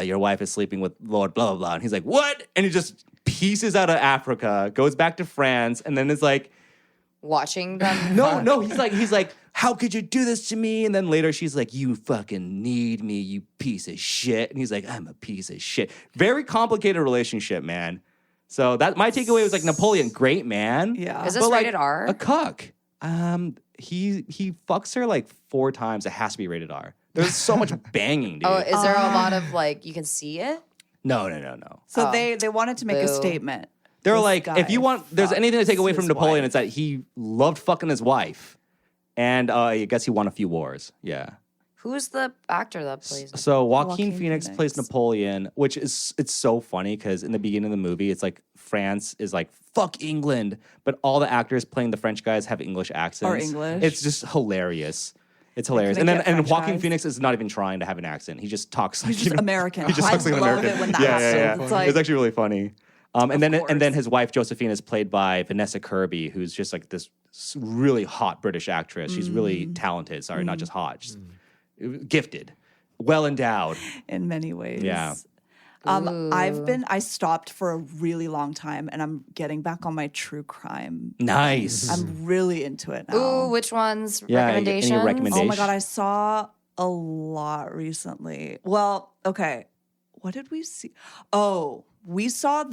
"Your wife is sleeping with Lord blah blah blah," and he's like, "What?" And he just pieces out of Africa, goes back to France, and then is like, Watching them. No, he's like, how could you do this to me? And then later she's like, you fucking need me, you piece of shit. And he's like, I'm a piece of shit. Very complicated relationship, man. So that my takeaway was like Napoleon, great man. Yeah. Is this but, like, rated R? A cuck. He fucks her like 4 times. It has to be rated R. There's so much banging, dude. Oh, is there a lot of like you can see it? No. So Oh. they wanted to make a Boo. statement. They're This like, if guy you want, there's anything to take away fucks from his Napoleon, wife. it's that he loved fucking his wife. And I guess he won a few wars. Yeah. Who's the actor that plays? it? So Joaquin Joaquin Phoenix plays Phoenix. Napoleon, which is it's so funny because in the beginning of the movie, it's like France is like fuck England, but all the actors playing the French guys have English accents. English. It's just hilarious. It's hilarious. they And then get and French Joaquin guys? Phoenix is not even trying to have an accent. He just talks like He's just you know, American. He just I talks like an love American. it when that yeah, happens. yeah, yeah. It's like, It's actually really funny. And then course. his wife Josephine is played by Vanessa Kirby, who's just like this really hot British actress. She's really talented. Sorry, not just hot, just gifted, well endowed. in many ways. Yeah. I stopped for a really long time and I'm getting back on my true crime. Nice. I'm really into it now. Ooh, which ones? Yeah, any Recommendations? recommendation? Oh my God, I saw a lot recently. Well, okay. What did we see? Oh, I saw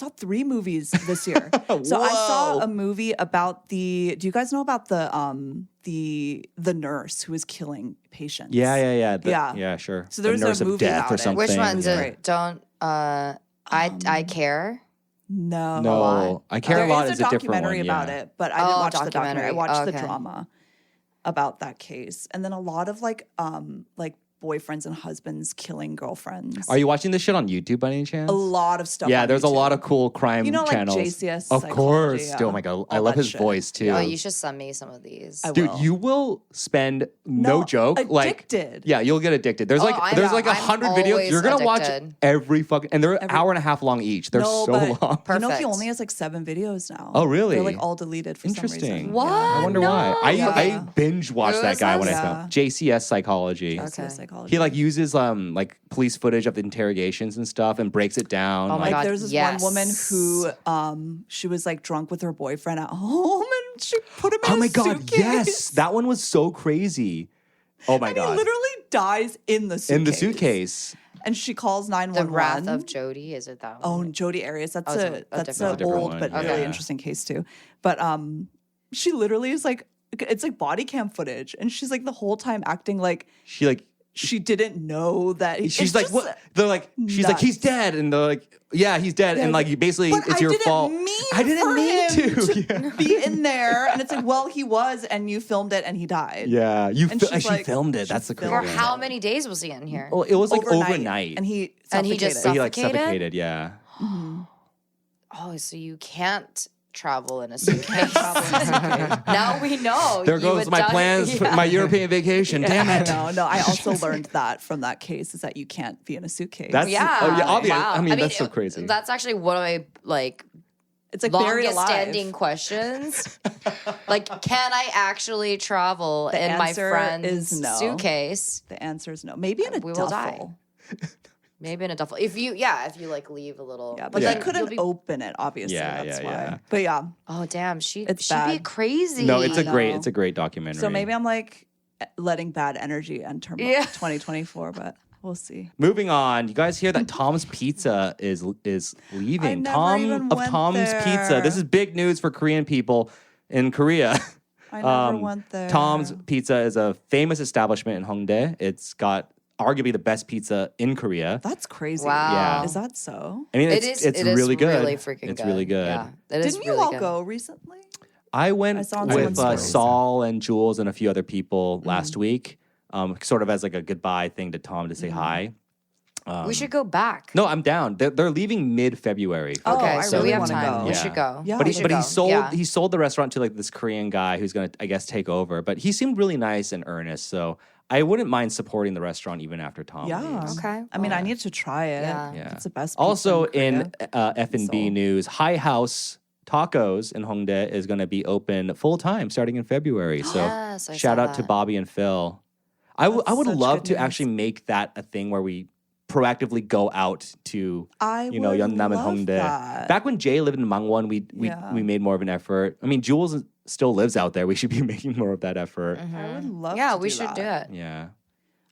3 movies this year. So I saw Whoa. a movie about do you guys know about the nurse who was killing patients? Yeah. Yeah. Sure. So The there's a Nurse of movie Death about or it. something. Which one's yeah. it? Don't I care? No. No, I Care a Lot There is is a a different one. documentary about Yeah. it, but I didn't Oh, watch the documentary. I documentary. watched the Okay. drama about that case. And then a lot of like boyfriends and husbands killing girlfriends. Are you watching this shit on YouTube by any chance? A lot of stuff. Yeah, on there's a lot YouTube. of cool crime You know, like channels. JCS of Psychology, course. yeah. Oh my god, I All love that his shit. voice too. Oh, you should send me some of these. I Dude, will. you will spend no joke addicted. like yeah, you'll get addicted. There's like I'm 100 videos. always You're gonna watch addicted. every fucking and they're an hour and a half long each. They're No, so but long. You know, he Perfect. only has like 7 videos now. Oh, really? They're like all deleted for some Interesting. reason. What? I wonder why. I Yeah. binge watched Who that is guy when I this? saw Yeah. JCS Psychology. JCS Okay. Psychology. He like uses like police footage of the interrogations and stuff and breaks it down. Oh my like, God, There's this yes. one woman who she was like drunk with her boyfriend at home and she put him in oh a my god, suitcase. yes, that one was so crazy. Oh my And god, he literally dies in the suitcase. in the suitcase. And she calls The 911. Wrath of Jody, is it that Oh, one? Jody Arias. That's Oh, a it's a that's different an one. old Different but one, really yeah. interesting case too. But she literally is like, it's like body cam footage, and she's like the whole time acting like She like she didn't know that. she's it's like just- what? They're like she's like nuts. he's dead, and they're like yeah he's dead, and like you basically But it's I your didn't fault. Mean I didn't for mean him to. Yeah. be in there, and it's like, well, he was, and you filmed it, and he died. Yeah, you And fi- she's she like- filmed it. she That's the crazy. For filmed one. how many days was he in here? Well, it was like overnight, and he And he just he like suffocated? suffocated. Yeah. Oh, so you can't travel in a suitcase. Now we know. There you goes would my die- plans for Yeah. my European vacation. Damn it. No, I also learned that from that case is that you can't be in a suitcase. That's Yeah. oh, yeah, obvious. Wow. I mean, that's so crazy. That's actually one of my like it's like buried longest alive. standing questions. Like, can I actually travel The in my answer friend's is no. suitcase? The answer is no. Maybe in a We will die. duffel. Maybe in a duffel. If you like leave a little. Yeah, but Yeah. they couldn't you'll be- open it. Obviously, Yeah, that's yeah, why. yeah. But yeah, Oh damn, she'd be It's bad. crazy. no, it's a I great know. it's a great documentary. so maybe I'm like letting bad energy enter Yeah. 2024, but we'll see. Moving on, you guys hear that Tom's Pizza is leaving. never even went Tom's Pizza. there. This is big news for Korean people in Korea. I never went there. Tom's Pizza is a famous establishment in Hongdae. It's got arguably the best pizza in Korea. That's crazy. Wow. Yeah. Is that so? I mean, It it's is. it's it is really good. Really freaking it's good. really good. Yeah, it is Didn't you really all good. go recently? I went I saw on with someone's story. Saul and Jules and a few other people last week, sort of as like a goodbye thing to Tom to say hi. We should go back. No, I'm down. They're leaving mid-February. Oh, Okay, I so really we have wanna time. go. We Yeah. should go. Yeah. But We he should but he go. sold Yeah. he sold the restaurant to like this Korean guy who's gonna I guess take over. But he seemed really nice and earnest, so I wouldn't mind supporting the restaurant even after Tom Yeah. leaves. Okay. I mean, I need to try it. Yeah. Yeah. It's the best. Also pizza in Korea. F&B Seoul. news, High House Tacos in Hongdae is going to be open full time starting in February. So Yes, I shout saw out to that. Bobby and Phil. I would That's such love good to news. actually make that a thing where we proactively go out to I you know would Yeonnam and love Hongdae. that. Back when Jay lived in Mangwon, Yeah. we made more of an effort. I mean, Jules still lives out there. We should be making more of that effort. I would love. Yeah, to we do should do that. it. Yeah,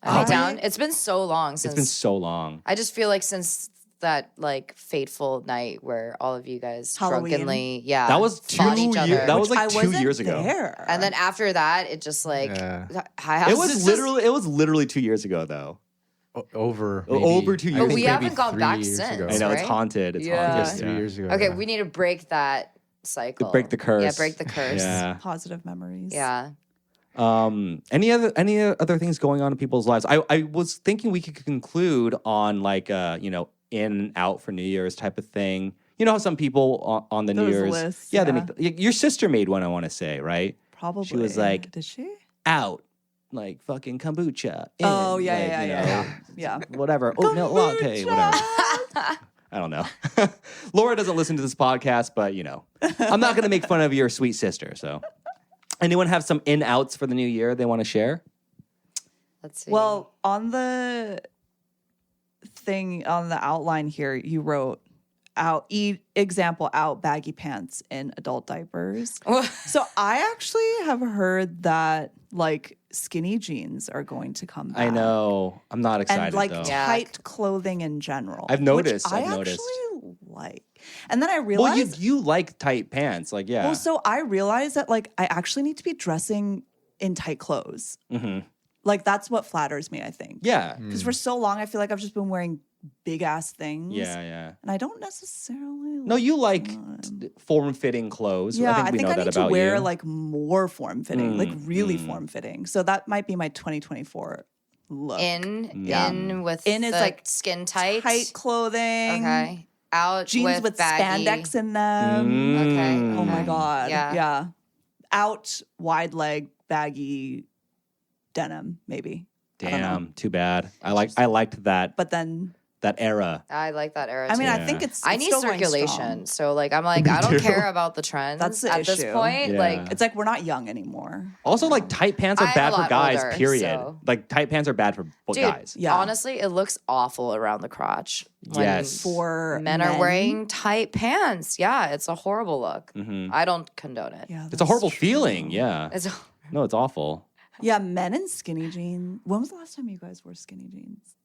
I'd be I- down. It's been so long since. it's been so long. I just feel like since that like fateful night where all of you guys Halloween. drunkenly, yeah, That was fought each 2 other. years. That was I like 2 wasn't years ago. There. And then after that, it just like Yeah. High House It is was just- literally 2 years ago though. Over Over 2 I years think ago. we maybe haven't gone 3 back years since. ago. I know it's right? haunted. It's Yeah. haunted. Yes, 3 years ago. Okay, yeah. we need to break that cycle. Break the curse. Yeah, break the curse. Yeah. positive memories. Yeah. Any other things going on in people's lives? I was thinking we could conclude on like in and out for New Year's type of thing. You know how some people on the New Those Year's, lists, they yeah. make your sister made one. I want to say right. Probably. She was like- did she? Out like fucking kombucha. in, Oh yeah, like, yeah, you yeah, know, yeah. Whatever. Oatmeal latte. Whatever. I don't know. Laura doesn't listen to this podcast, but I'm not going to make fun of your sweet sister. So, anyone have some in outs for the new year they want to share? Let's see. Well, on the thing on the outline here, you wrote out example out baggy pants in adult diapers. So I actually have heard that like skinny jeans are going to come back. I know. I'm not excited And like though. Yeah. tight clothing in general. I've noticed, Which I I've noticed. actually like. And then I Well, realized you like tight pants, like yeah. well, so I realized that like I actually need to be dressing in tight clothes. hmm Like that's what flatters me, I think. Yeah. Because for so long I feel like I've just been wearing big ass things. Yeah, yeah. And I don't necessarily. No, you like form-fitting clothes. Yeah, I think we know I that need to about wear you. like more form fitting, like really form fitting. So that might be my 2024 look. In with In is the like skin tight. tight clothing. Okay. Out Jeans with baggy. spandex in them. Okay. Oh my okay. god. Yeah. Out wide leg baggy denim maybe. I don't know. Damn, too bad. I liked that But then that era. I like that era. I mean, too. I think it's I need still going circulation. strong. So like I'm like I don't care about the trends That's the at this issue. point. Yeah. Like It's like we're not young anymore. Also, like tight pants are I'm bad a for lot guys. older, Period. so- Like tight pants are bad for dude, guys. Yeah. honestly, it looks awful around the crotch. when Yes. For men are wearing tight pants. Yeah, it's a horrible look. I don't condone it. Yeah, It's a that's horrible true. feeling. Yeah. It's No, it's awful. Yeah, men in skinny jeans. When was the last time you guys wore skinny jeans?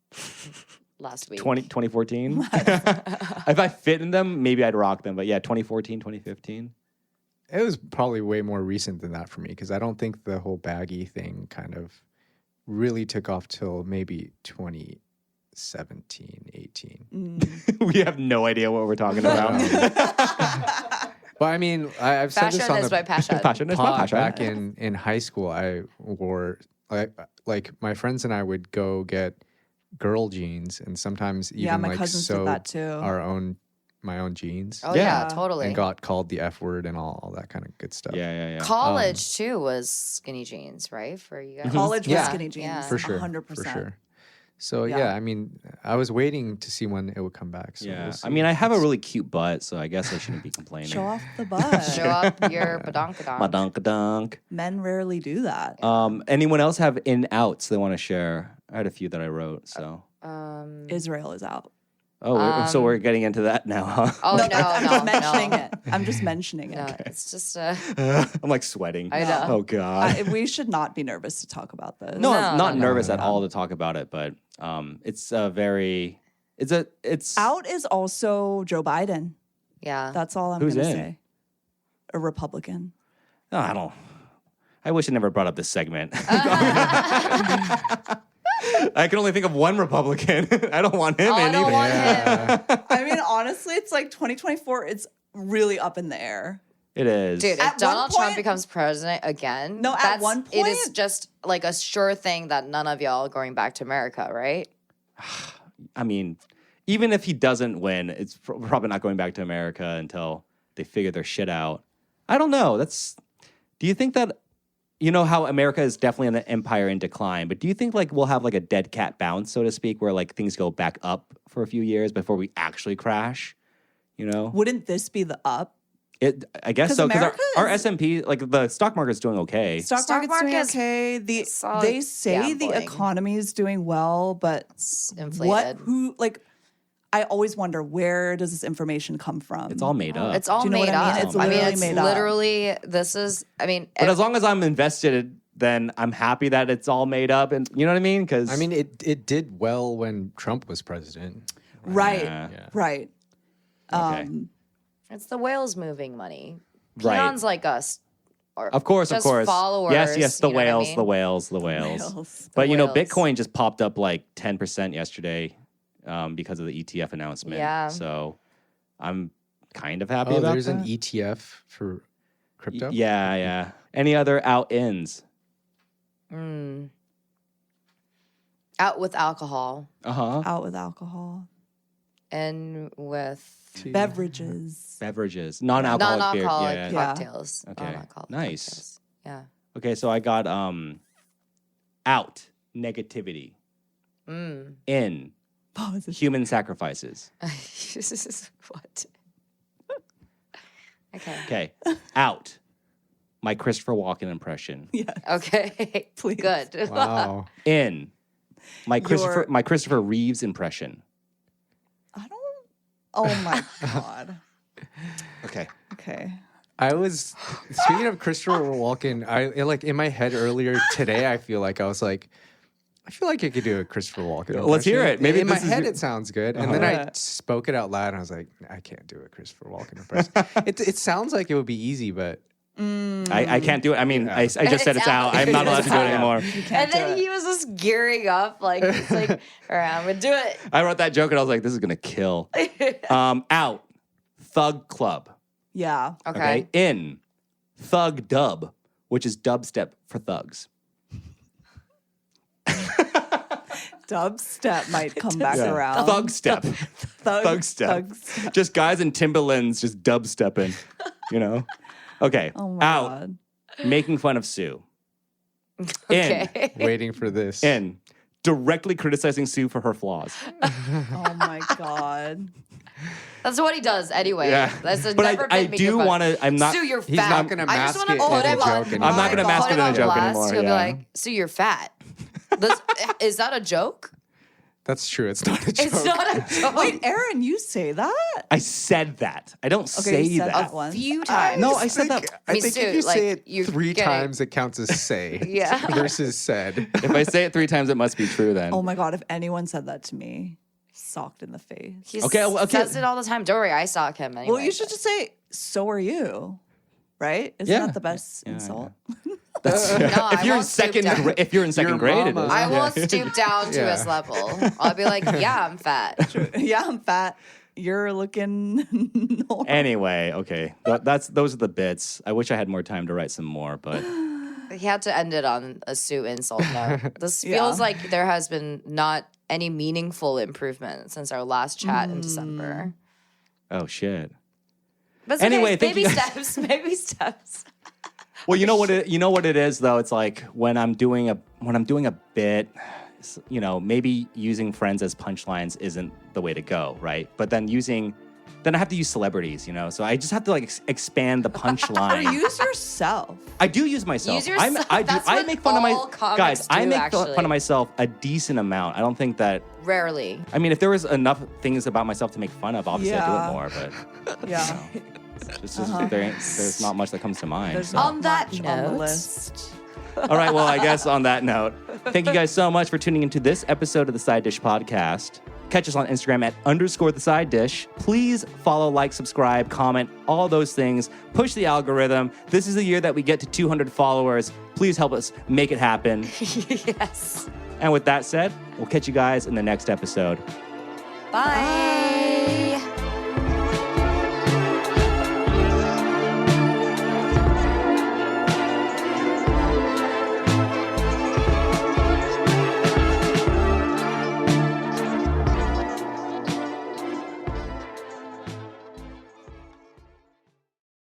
last week. 2014. If I fit in them, maybe I'd rock them. But yeah, 2014, 2015. It was probably way more recent than that for me because I don't think the whole baggy thing kind of really took off till maybe 2017, 18. We have no idea what we're talking about. But I mean, I've said this Fashion on is the my passion. Passion is my pod passion. back in high school. I wore like my friends and I would go get girl jeans and sometimes even Yeah, my like cousins did sewed that too. my own jeans Oh Yeah. yeah, totally. and got called the F word and all that kind of good stuff. Yeah. College too was skinny jeans, right? For you guys. College with Yeah. skinny jeans. Yeah. For sure. 100%. For sure. So Yeah. yeah, I mean, I was waiting to see when it would come back. So Yeah. we'll see. I mean, I have a really cute butt, so I guess I shouldn't be complaining. Show off the butt. Show up your badonkadonk. My dunk. Men rarely do that. Anyone else have in outs they want to share? I had a few that I wrote. So, Israel is out. so we're getting into that now, huh? Oh no, I'm no, just mentioning no. it. I'm just mentioning it. No, it's just I'm like sweating. I know. Oh god. We should not be nervous to talk about this. No, No, I'm not no, nervous at all to talk about it, but it's Out is also Joe Biden. yeah. That's all I'm Who's going to in? say. A Republican. I wish I never brought up this segment. I can only think of one Republican. I don't want him Oh, I in don't either. want him. I mean, honestly, it's like 2024. It's really up in the air. It is. Dude, At if Donald one Trump point- becomes president again, No, at one it is point- just like a sure thing that none of y'all are going back to America, right? I mean, even if he doesn't win, it's probably not going back to America until they figure their shit out. I don't know. Do you think that, you know how America is definitely an empire in decline, but do you think like we'll have like a dead cat bounce, so to speak, where like things go back up for a few years before we actually crash? You know? Wouldn't this be the up? I guess 'Cause so, because America our is- S&P, like the stock market's doing okay. Stock Stock market's doing market's okay. solid They say the gambling. economy is doing well, but It's inflated. I always wonder, where does this information come from? It's all made up. It's all Do you know made what I up. mean? It's I mean, literally it's made up. literally, this is, I mean, But as long as I'm invested, then I'm happy that it's all made up, and you know what I mean? Because I mean, it did well when Trump was president. right, Yeah. right. okay. it's the whales moving money. Right. Peons like us. Or Of course, just of course. Followers, Yes, the you know what I whales, mean? the whales. Whales. But you know, whales. Bitcoin just popped up like 10% yesterday because of the ETF announcement. Yeah. So I'm kind of happy Oh, about there's that. an ETF for crypto. Yeah. Any other out-ins? Out with alcohol Uh-huh. Out with alcohol, and with beverages. Beverages. Non-alcoholic beer. non-alcoholic Yeah. cocktails. Okay. Non-alcoholic Nice. cocktails. Yeah. Okay, so I got out negativity. In What was it? human sacrifices. What? Okay. Okay. Out my Christopher Walken impression. Yeah, Okay. Please. Good. Wow. In my Your- Christopher Reeves impression. I don't. Oh my god. Okay. Okay. I was speaking of Christopher Walken. Like in my head earlier today. I feel like I could do a Christopher Walken. Let's hear impression. it. Maybe in my this is head your- it sounds good, and then I spoke it out loud, and I was like, I can't do a Christopher Walken impression. It sounds like it would be easy, but I can't do it. I mean, I just said it's out. I'm not allowed to do it anymore. And then he was just gearing up, like, he's like, all right, I'm going to do it. I wrote that joke and I was like, this is going to kill. Out. Thug Club. Yeah. Okay. In. Thug Dub, which is dubstep for thugs. Dubstep might come back around. Thug step. Thug step. step. Just guys in Timberlands just dubstepping, you know? Okay. Oh my Out. God. Making fun of Sue. Okay. Waiting for this. In. Directly criticizing Sue for her flaws. Oh my God. That's what he does anyway. Yeah. That's But never I been making do fun. want to, I'm not. Sue, you're He's fat. not gonna I just mask wanna it put in him a on- joke anymore. I'm not gonna mask put it in a on joke blast. anymore, He'll yeah. be like, Sue, you're fat. Is that a joke? That's true. It's not a joke. It's not a joke. Wait, Aaron, you say that? I said that. I don't Okay, say you said that. that once. Few times. No, I said that. I Me think too, if you like, say it you're 3 getting- times, it counts as say. Yeah. Versus said. If I say it 3 times, it must be true then. Oh my God, if anyone said that to me, socked in the face. He Okay, well, okay. says it all the time. Don't worry, I sock him anyway. Well, you should just say, so are you. Right? Isn't Yeah. that the best insult? That's, No, I if you're in won't stoop second, down. if you're in second Your grade, it mama. is. I won't stoop down to Yeah. his level. I'll be like, yeah, I'm fat. Yeah, I'm fat. You're looking normal. Anyway, okay, those are the bits. I wish I had more time to write some more, but He had to end it on a Sue insult note. This Yeah. feels like there has been not any meaningful improvement since our last chat in December. oh shit. But it's okay. Anyway, thank baby you guys. steps, baby steps. Well, you know what it is though. It's like when I'm doing a bit, you know, maybe using friends as punchlines isn't the way to go, right? But then I have to use celebrities, you know. So I just have to like expand the Or punchline. use yourself. I do use myself. Use yourself. I That's what make fun of all my comics guys. I do, make actually. fun of myself a decent amount. I don't think that. Rarely. I mean, if there was enough things about myself to make fun of, obviously I'd do Yeah. it more. But Yeah. it's just, there's not much that comes to mind. There's so. not On that much on the note- list. All right, well, I guess on that note, thank you guys so much for tuning into this episode of the Side Dish Podcast. Catch us on Instagram at _thesideDish. Please follow, like, subscribe, comment, all those things. Push the algorithm. This is the year that we get to 200 followers. Please help us make it happen. Yes. And with that said, we'll catch you guys in the next episode. Bye.